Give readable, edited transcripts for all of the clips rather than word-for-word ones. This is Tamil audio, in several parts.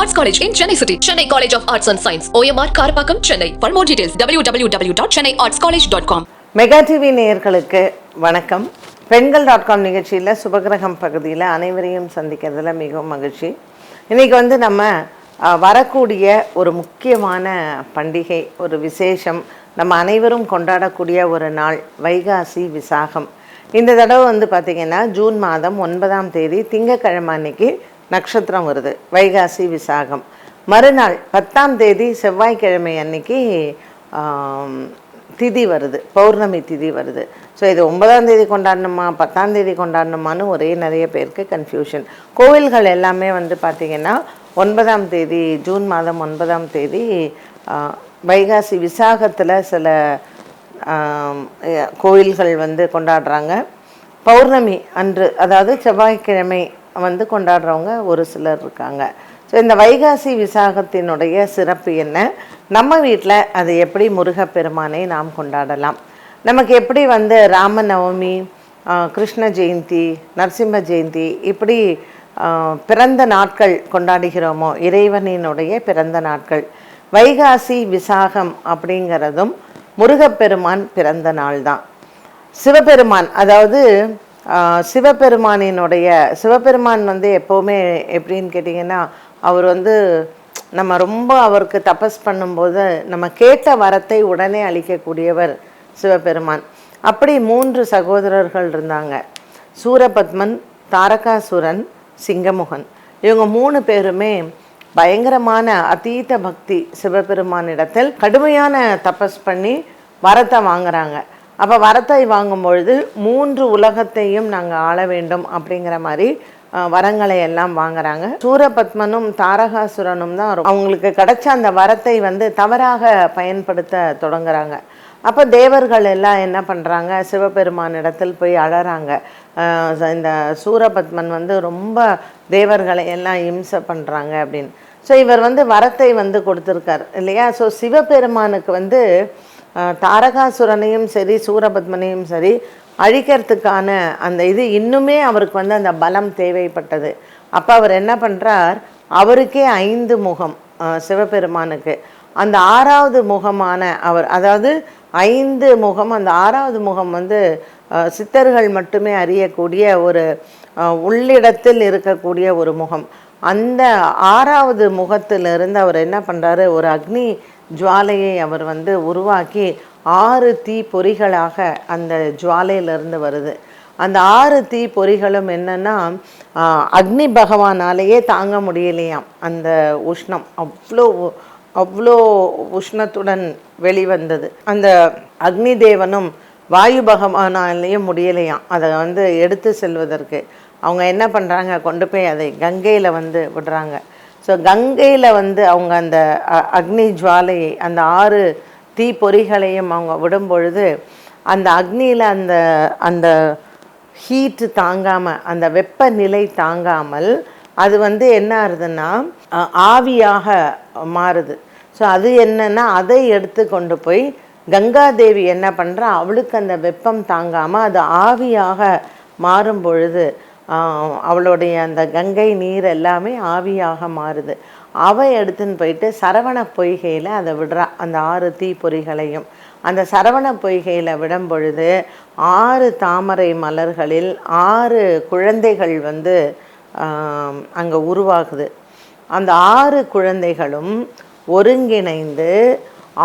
Arts College in Chennai City. Chennai College of Arts and Science. OMR Karapakam, Chennai. For more details, www.chennaiartscollege.com. Mega TV நேயர்களுக்கு வணக்கம். பெண்கள்.com நிகழ்ச்சியில் சுபகிரகம் பகுதியில் அனைவரையும் சந்திக்கிறதுல மிகவும் மகிழ்ச்சி. இன்றைக்கி நம்ம வரக்கூடிய ஒரு முக்கியமான பண்டிகை, ஒரு விசேஷம், நம்ம அனைவரும் கொண்டாடக்கூடிய ஒரு நாள் வைகாசி விசாகம். இந்த தடவை பார்த்திங்கன்னா ஜூன் மாதம் 9ஆம் தேதி திங்கட்கிழமை அன்னைக்கு நட்சத்திரம் வருது, வைகாசி விசாகம். மறுநாள் 10ஆம் தேதி செவ்வாய்க்கிழமை அன்னைக்கு திதி வருது, பௌர்ணமி திதி வருது. ஸோ இது 9ஆம் தேதி கொண்டாடணுமா 10ஆம் தேதி கொண்டாடணுமான்னு நிறைய பேருக்கு கன்ஃபியூஷன். கோவில்கள் எல்லாமே பார்த்திங்கன்னா 9ஆம் தேதி, ஜூன் மாதம் 9ஆம் தேதி வைகாசி விசாகத்தில் சில கோவில்கள் கொண்டாடுறாங்க. பௌர்ணமி அன்று, அதாவது செவ்வாய்க்கிழமை கொண்டாடுறவங்க ஒரு சிலர் இருக்காங்க. ஸோ இந்த வைகாசி விசாகத்தினுடைய சிறப்பு என்ன, நம்ம வீட்டில் அது எப்படி முருகப்பெருமானை நாம் கொண்டாடலாம், நமக்கு எப்படி ராமநவமி, கிருஷ்ண ஜெயந்தி, நரசிம்ம ஜெயந்தி இப்படி பிறந்த நாட்கள் கொண்டாடுகிறோமோ, இறைவனினுடைய பிறந்த நாட்கள், வைகாசி விசாகம் அப்படிங்கிறதும் முருகப்பெருமான் பிறந்த நாள் தான். சிவபெருமான், அதாவது சிவபெருமான் எப்போவுமே எப்படின்னு கேட்டிங்கன்னா, அவர் நம்ம ரொம்ப அவருக்கு தபஸ் பண்ணும்போது நம்ம கேட்ட வரத்தை உடனே அளிக்கக்கூடியவர் சிவபெருமான். அப்படி 3 சகோதரர்கள் இருந்தாங்க, சூரபத்மன், தாரகாசுரன், சிங்கமுகன். இவங்க 3 பேருமே பயங்கரமான அதீத பக்தி சிவபெருமானிடத்தில் கடுமையான தபஸ் பண்ணி வரத்தை வாங்குறாங்க. அப்போ வரத்தை வாங்கும்பொழுது 3 உலகத்தையும் நாங்கள் ஆள வேண்டும் அப்படிங்கிற மாதிரி வரங்களை எல்லாம் வாங்குறாங்க. சூரபத்மனும் தாரகாசுரனும் தான் அவங்களுக்கு கிடைச்ச அந்த வரத்தை தவறாக பயன்படுத்த தொடங்குறாங்க. அப்போ தேவர்கள் எல்லாம் என்ன பண்ணுறாங்க, சிவபெருமானிடத்தில் போய் அழறாங்க. இந்த சூரபத்மன் ரொம்ப தேவர்களை எல்லாம் இம்சை பண்ணுறாங்க அப்படின்னு. ஸோ இவர் வரத்தை கொடுத்துருக்கார் இல்லையா. ஸோ சிவபெருமானுக்கு தாரகாசுரனையும் சரி சூரபத்மனையும் சரி அழிக்கிறதுக்கான அந்த இது இன்னுமே அவருக்கு அந்த பலம் தேவைப்பட்டது. அப்போ அவர் என்ன பண்ணுறார், அவருக்கே 5 முகம் சிவபெருமானுக்கு. அந்த 6வது முகமான அவர், அதாவது 5 முகம், அந்த 6வது முகம் சித்தர்கள் மட்டுமே அறியக்கூடிய ஒரு உள்ளிடத்தில் இருக்கக்கூடிய ஒரு முகம். அந்த 6வது முகத்திலிருந்து அவர் என்ன பண்ணுறாரு, ஒரு அக்னி ஜுவாலையை அவர் உருவாக்கி 6 தீ பொறிகளாக அந்த ஜுவாலையிலிருந்து வருது. அந்த 6 தீ பொறிகளும் என்னன்னா, அக்னி பகவானாலேயே தாங்க முடியலையாம் அந்த உஷ்ணம், அவ்வளோ உஷ்ணத்துடன் வெளிவந்தது. அந்த அக்னி தேவனும் வாயு பகவானாலேயும் முடியலையாம் அதை எடுத்து செல்வதற்கு. அவங்க என்ன பண்ணுறாங்க, கொண்டு போய் அதை கங்கையில் விடுறாங்க. ஸோ கங்கையில் அவங்க அந்த அக்னி ஜுவாலையை, அந்த 6 தீ பொறிகளையும் அவங்க விடும் பொழுது அந்த அக்னியில் அந்த ஹீட்டு தாங்காமல், அந்த வெப்பநிலை தாங்காமல் அது என்ன ஆகுதுன்னா ஆவியாக மாறுது. ஸோ அது என்னன்னா, அதை எடுத்து கொண்டு போய் கங்காதேவி என்ன பண்ணுறா, அவளுக்கு அந்த வெப்பம் தாங்காமல் அது ஆவியாக மாறும் பொழுது அவளுடைய அந்த கங்கை நீர் எல்லாமே ஆவியாக மாறுது. அவை எடுத்துன்னு போயிட்டு சரவண பொய்கையில் அதை விடுறா, அந்த 6 தீ பொறிகளையும். அந்த சரவண பொய்கையில் விடும் பொழுது 6 தாமரை மலர்களில் 6 குழந்தைகள் அங்கே உருவாகுது. அந்த 6 குழந்தைகளும் ஒருங்கிணைந்து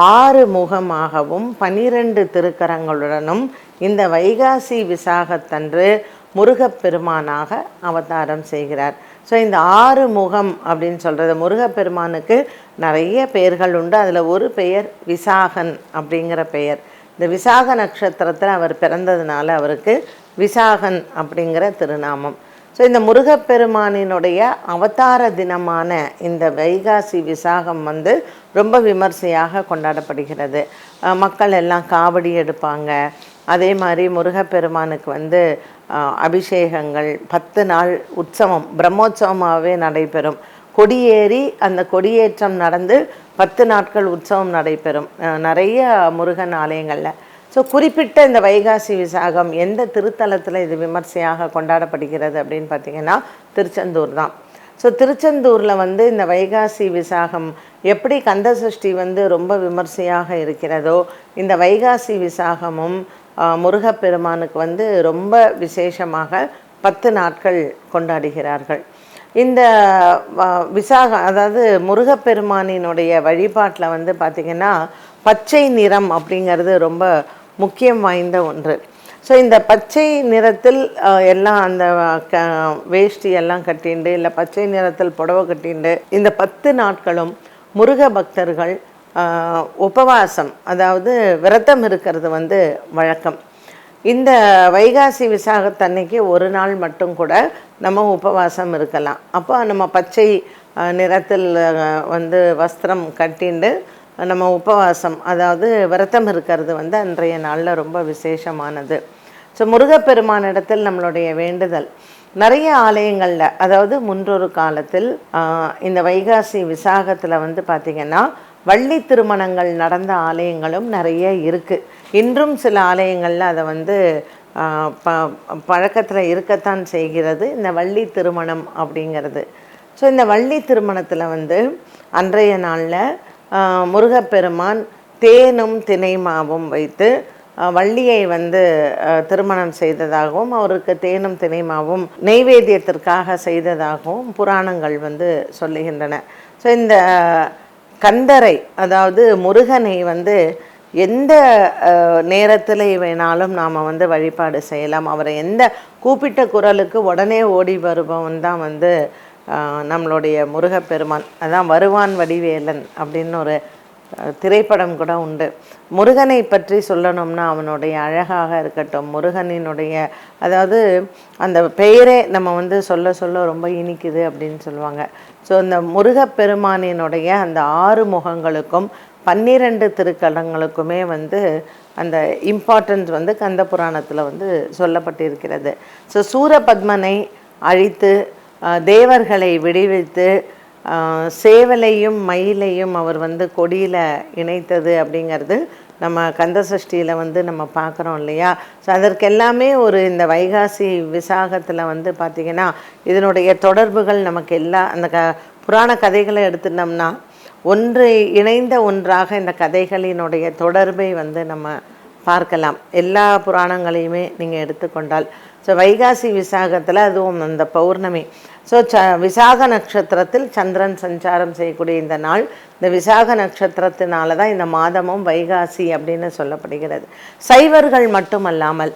6 முகமாகவும் 12 திருக்கரங்களுடனும் இந்த வைகாசி விசாகத்தன்று முருகப்பெருமானாக அவதாரம் செய்கிறார். ஸோ இந்த 6 முகம் அப்படின்னு சொல்கிறது, முருகப்பெருமானுக்கு நிறைய பெயர்கள் உண்டு. அதில் ஒரு பெயர் விசாகன் அப்படிங்கிற பெயர். இந்த விசாக நட்சத்திரத்தில் அவர் பிறந்ததுனால அவருக்கு விசாகன் அப்படிங்கிற திருநாமம். ஸோ இந்த முருகப்பெருமானினுடைய அவதார தினமான இந்த வைகாசி விசாகம் ரொம்ப விமர்சையாக கொண்டாடப்படுகிறது. மக்கள் எல்லாம் காவடி எடுப்பாங்க. அதே மாதிரி முருகப்பெருமானுக்கு அபிஷேகங்கள், 10 நாள் உற்சவம், பிரம்மோற்சவமாகவே நடைபெறும். கொடியேறி அந்த கொடியேற்றம் நடந்து 10 நாட்கள் உற்சவம் நடைபெறும் நிறைய முருகன் ஆலயங்களில். ஸோ குறிப்பிட்ட இந்த வைகாசி விசாகம் எந்த திருத்தலத்தில் இது விமர்சையாக கொண்டாடப்படுகிறது அப்படின்னு பார்த்திங்கன்னா திருச்செந்தூர் தான். ஸோ திருச்செந்தூரில் வந்து இந்த வைகாசி விசாகம் எப்படி கந்தசஷ்டி வந்து ரொம்ப விமர்சையாக இருக்கிறதோ, இந்த வைகாசி விசாகமும் முருகப்பெருமானுக்கு வந்து ரொம்ப விசேஷமாக 10 நாட்கள் கொண்டாடுகிறார்கள். இந்த விசாகம் அதாவது முருகப்பெருமானினுடைய வழிபாட்டில் வந்து பார்த்திங்கன்னா பச்சை நிறம் அப்படிங்கிறது ரொம்ப முக்கியம் வாய்ந்த ஒன்று. ஸோ இந்த பச்சை நிறத்தில் எல்லாம் அந்த வேஷ்டி எல்லாம் கட்டிண்டு, இல்லை பச்சை நிறத்தில் புடவை கட்டிண்டு இந்த 10 நாட்களும் முருக பக்தர்கள் உபவாசம், அதாவது விரதம் இருக்கிறது வந்து வழக்கம். இந்த வைகாசி விசாகத்தன்னைக்கு ஒரு நாள் மட்டும் கூட நம்ம உபவாசம் இருக்கலாம். அப்போ நம்ம பச்சை நிறத்தில் வந்து வஸ்திரம் கட்டிண்டு நம்ம உபவாசம், அதாவது விரதம் இருக்கிறது வந்து அன்றைய நாளில் ரொம்ப விசேஷமானது. ஸோ முருகப்பெருமானிடத்தில் நம்மளுடைய வேண்டுதல் நிறைய ஆலயங்களில், அதாவது முன்றொரு காலத்தில் இந்த வைகாசி விசாகத்தில் வந்து பார்த்திங்கன்னா வள்ளி திருமணங்கள் நடந்த ஆலயங்களும் நிறைய இருக்குது. இன்றும் சில ஆலயங்களில் அதை வந்து பழக்கத்தில் இருக்கத்தான் செய்கிறது இந்த வள்ளி திருமணம் அப்படிங்கிறது. ஸோ இந்த வள்ளி திருமணத்தில் வந்து அன்றைய நாளில் முருகப்பெருமான் தேனும் தினைமாவும் வைத்து வள்ளியை வந்து திருமணம் செய்ததாகவும், அவருக்கு தேனும் தினைமாவும் நெய்வேத்தியத்திற்காக செய்ததாகவும் புராணங்கள் வந்து சொல்லுகின்றன. ஸோ இந்த கந்தரை, அதாவது முருகனை வந்து எந்த நேரத்தில் வேணாலும் நாம் வந்து வழிபாடு செய்யலாம். அவரை எந்த கூப்பிட்ட குரலுக்கு உடனே ஓடி வருபவன் தான் வந்து நம்மளுடைய முருகப்பெருமான். அதான் வருவான் வடிவேலன் அப்படின்னு ஒரு திரைப்படம் கூட உண்டு. முருகனை பற்றி சொல்லணும்னா அவனுடைய அழகாக இருக்கட்டும், முருகனினுடைய அதாவது அந்த பெயரே நம்ம வந்து சொல்ல சொல்ல ரொம்ப இனிக்குது அப்படின்னு சொல்லுவாங்க. ஸோ இந்த முருகப்பெருமானினுடைய அந்த 6 முகங்களுக்கும் 12 திருக்கடங்களுக்குமே வந்து அந்த இம்பார்ட்டன்ஸ் வந்து கந்த புராணத்தில் வந்து சொல்லப்பட்டிருக்கிறது. ஸோ சூரபத்மனை அழித்து தேவர்களை விடுவித்து சேவலையும் மயிலையும் அவர் வந்து கொடியில் இணைத்தது அப்படிங்கிறது நம்ம கந்தசஷ்டியில் வந்து நம்ம பார்க்குறோம் இல்லையா. ஸோ அதற்கெல்லாமே ஒரு இந்த வைகாசி விசாகத்தில் வந்து பார்த்திங்கன்னா இதனுடைய தொடர்புகள் நமக்கு அந்த புராண கதைகளை எடுத்துட்டோம்னா ஒன்று இணைந்த ஒன்றாக இந்த கதைகளினுடைய தொடர்பை வந்து நம்ம பார்க்கலாம். எல்லா புராணங்களையுமே நீங்கள் எடுத்துக்கொண்டால். ஸோ வைகாசி விசாகத்தில் அதுவும் அந்த பௌர்ணமி, ஸோ விசாக நட்சத்திரத்தில் சந்திரன் சஞ்சாரம் செய்யக்கூடிய இந்த நாள், இந்த விசாக நட்சத்திரத்தினால தான் இந்த மாதமும் வைகாசி அப்படின்னு சொல்லப்படுகிறது. சைவர்கள் மட்டுமல்லாமல்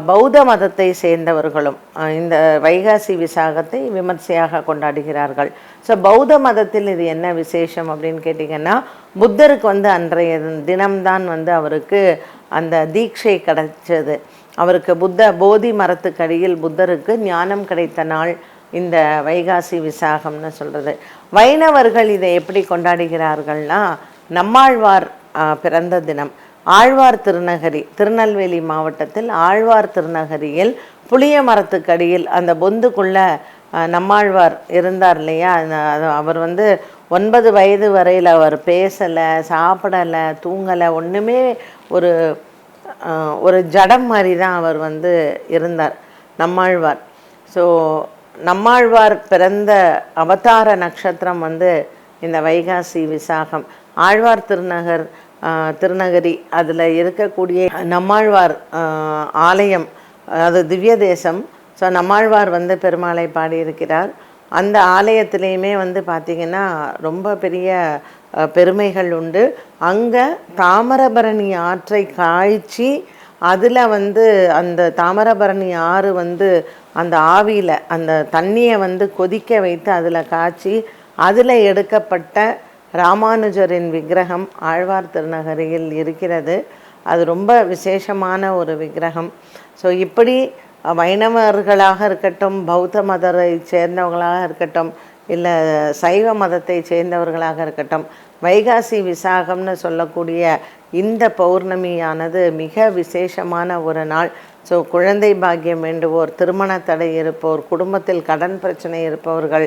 பௌத்த மதத்தை சேர்ந்தவர்களும் இந்த வைகாசி விசாகத்தை விமர்சையாக கொண்டாடுகிறார்கள். ஸோ பௌத்த மதத்தில் இது என்ன விசேஷம் அப்படின்னு கேட்டிங்கன்னா, புத்தருக்கு வந்து அன்றைய தினம்தான் வந்து அவருக்கு அந்த தீட்சை கிடைச்சது. அவருக்கு போதி மரத்துக்கடியில் புத்தருக்கு ஞானம் கிடைத்த நாள் இந்த வைகாசி விசாகம்னு சொல்கிறது. வைணவர்கள் இதை எப்படி கொண்டாடுகிறார்கள்னா, நம்மாழ்வார் பிறந்த தினம், ஆழ்வார் திருநகரி, திருநெல்வேலி மாவட்டத்தில் ஆழ்வார் திருநகரியில் புளிய மரத்துக்கடியில் அந்த பொந்துக்குள்ள நம்மாழ்வார் இருந்தார் இல்லையா. அவர் வந்து 9 வயது வரையில் அவர் பேசலை, சாப்பிடலை, தூங்கலை, ஒன்றுமே ஒரு ஜடம் மாதிரி தான் அவர் வந்து இருந்தார் நம்மாழ்வார். ஸோ நம்மாழ்வார் பிறந்த அவதார நட்சத்திரம் வந்து இந்த வைகாசி விசாகம். ஆழ்வார் திருநகரி அதில் இருக்கக்கூடிய நம்மாழ்வார் ஆலயம், அது திவ்ய தேசம். ஸோ நம்மாழ்வார் வந்து பெருமாளை பாடியிருக்கிறார். அந்த ஆலயத்திலையுமே வந்து பார்த்திங்கன்னா ரொம்ப பெரிய பெருமைகள் உண்டு. அங்கே தாமிரபரணி ஆற்றை காய்ச்சி அதில் வந்து அந்த தாமிரபரணி ஆறு வந்து அந்த ஆவியில் அந்த தண்ணியை வந்து கொதிக்க வைத்து அதில் காய்ச்சி அதில் எடுக்கப்பட்ட ராமானுஜரின் விக்கிரகம் ஆழ்வார் திருநகரியில் இருக்கிறது. அது ரொம்ப விசேஷமான ஒரு விக்கிரகம். ஸோ இப்படி வைணவர்களாக இருக்கட்டும், பௌத்த மதத்தை சேர்ந்தவங்களாக இருக்கட்டும், இல்லை சைவ மதத்தை சேர்ந்தவர்களாக இருக்கட்டும், வைகாசி விசாகம்னு சொல்லக்கூடிய இந்த பௌர்ணமியானது மிக விசேஷமான ஒரு நாள். ஸோ குழந்தை பாக்கியம் வேண்டுவோர், திருமண தடை இருப்போர், குடும்பத்தில் கடன் பிரச்சனை இருப்பவர்கள்,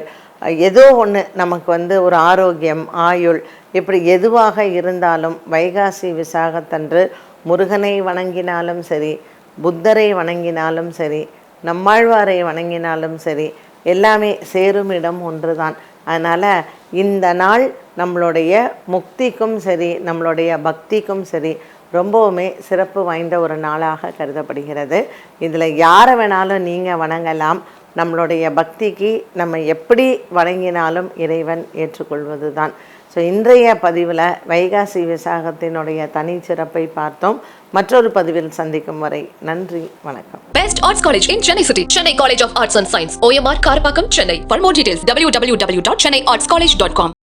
ஏதோ ஒன்று நமக்கு வந்து ஒரு ஆரோக்கியம், ஆயுள், இப்படி எதுவாக இருந்தாலும் வைகாசி விசாகத்தன்று முருகனை வணங்கினாலும் சரி, புத்தரை வணங்கினாலும் சரி, நம்மாழ்வாரை வணங்கினாலும் சரி, எல்லாமே சேரும் இடம் ஒன்றுதான். அதனால் இந்த நாள் நம்மளுடைய முக்திக்கும் சரி, நம்மளுடைய பக்திக்கும் சரி ரொம்பவுமே சிறப்பு வாய்ந்த ஒரு நாளாக கருதப்படுகிறது. இதில் யாரை வேணாலும் நீங்கள் வணங்கலாம். நம்மளுடைய பக்திக்கு நம்ம எப்படி வணங்கினாலும் இறைவன் ஏற்றுக்கொள்வது தான். ஸோ இன்றைய பதிவில் வைகாசி விசாகத்தினுடைய தனிச்சிறப்பை பார்த்தோம். மற்றொரு பதிவில் சந்திக்கும் வரை நன்றி, வணக்கம். Best Arts College in Chennai City. Chennai College of Arts and Science. OMR Karpakkam, Chennai. For more details, www.chennaiartscollege.com.